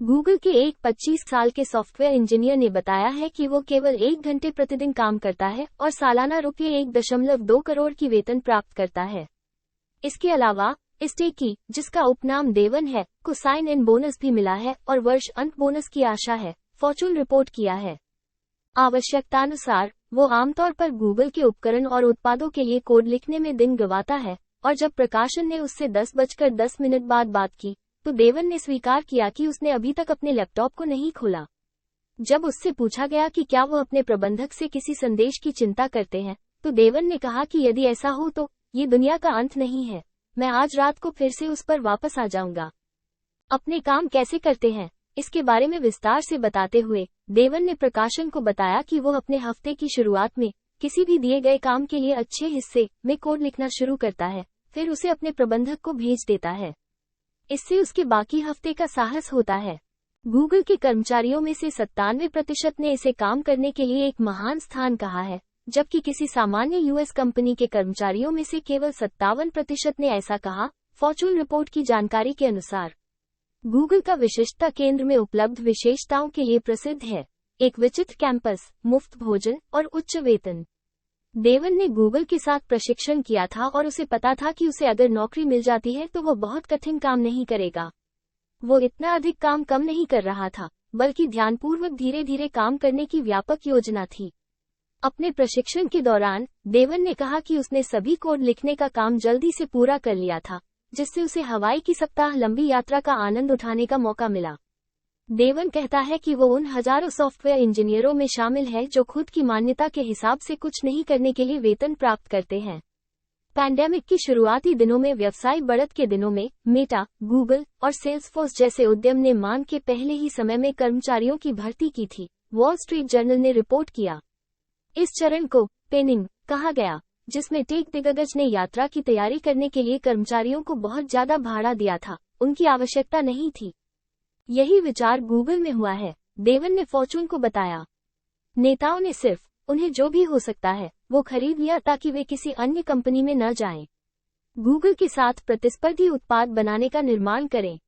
Google के एक 25 साल के सॉफ्टवेयर इंजीनियर ने बताया है कि वो केवल 1 घंटे प्रतिदिन काम करता है और सालाना ₹1.2 करोड़ की वेतन प्राप्त करता है। इसके अलावा स्टेकी, जिसका उपनाम देवन है, को साइन इन बोनस भी मिला है और वर्ष अंत बोनस की आशा है, फॉर्च्यून रिपोर्ट किया है। आवश्यकतानुसार वो आमतौर पर गूगल के उपकरण और उत्पादों के लिए कोड लिखने में दिन गंवाता है, और जब प्रकाशन ने उससे 10:10 बाद बात की, तो देवन ने स्वीकार किया कि उसने अभी तक अपने लैपटॉप को नहीं खोला। जब उससे पूछा गया कि क्या वो अपने प्रबंधक से किसी संदेश की चिंता करते हैं, तो देवन ने कहा कि यदि ऐसा हो तो ये दुनिया का अंत नहीं है, मैं आज रात को फिर से उस पर वापस आ जाऊंगा। अपने काम कैसे करते हैं, इसके बारे में विस्तार से बताते हुए देवन ने प्रकाशन को बताया कि वो अपने हफ्ते की शुरुआत में किसी भी दिए गए काम के लिए अच्छे हिस्से में कोड लिखना शुरू करता है, फिर उसे अपने प्रबंधक को भेज देता है। इससे उसके बाकी हफ्ते का साहस होता है। गूगल के कर्मचारियों में से 97% ने इसे काम करने के लिए एक महान स्थान कहा है, जबकि किसी सामान्य यूएस कंपनी के कर्मचारियों में से केवल 57% ने ऐसा कहा, फॉर्च्यून रिपोर्ट की जानकारी के अनुसार। गूगल का विशिष्टता केंद्र में उपलब्ध विशेषताओं के लिए प्रसिद्ध है। एक विचित्र कैंपस, मुफ्त भोजन और उच्च वेतन। देवन ने गूगल के साथ प्रशिक्षण किया था और उसे पता था कि उसे अगर नौकरी मिल जाती है तो वो बहुत कठिन काम नहीं करेगा। वो इतना अधिक काम कम नहीं कर रहा था, बल्कि ध्यानपूर्वक धीरे धीरे काम करने की व्यापक योजना थी। अपने प्रशिक्षण के दौरान देवन ने कहा कि उसने सभी कोड लिखने का काम जल्दी से पूरा कर लिया था, जिससे उसे हवाई की सप्ताह लंबी यात्रा का आनंद उठाने का मौका मिला। देवन कहता है कि वो उन हजारों सॉफ्टवेयर इंजीनियरों में शामिल है जो खुद की मान्यता के हिसाब से कुछ नहीं करने के लिए वेतन प्राप्त करते हैं। पैंडेमिक की शुरुआती दिनों में व्यवसाय बढ़त के दिनों में मेटा, गूगल और सेल्सफोर्स जैसे उद्यम ने मांग के पहले ही समय में कर्मचारियों की भर्ती की थी, वॉल स्ट्रीट जर्नल ने रिपोर्ट किया। इस चरण को पेनिंग कहा गया, जिसमें टेक दिग्गज ने यात्रा की तैयारी करने के लिए कर्मचारियों को बहुत ज्यादा भाड़ा दिया था, उनकी आवश्यकता नहीं थी। यही विचार गूगल में हुआ है, देवन ने फॉर्च्यून को बताया। नेताओं ने सिर्फ उन्हें जो भी हो सकता है वो खरीद लिया ताकि वे किसी अन्य कंपनी में न जाएं। गूगल के साथ प्रतिस्पर्धी उत्पाद बनाने का निर्माण करें।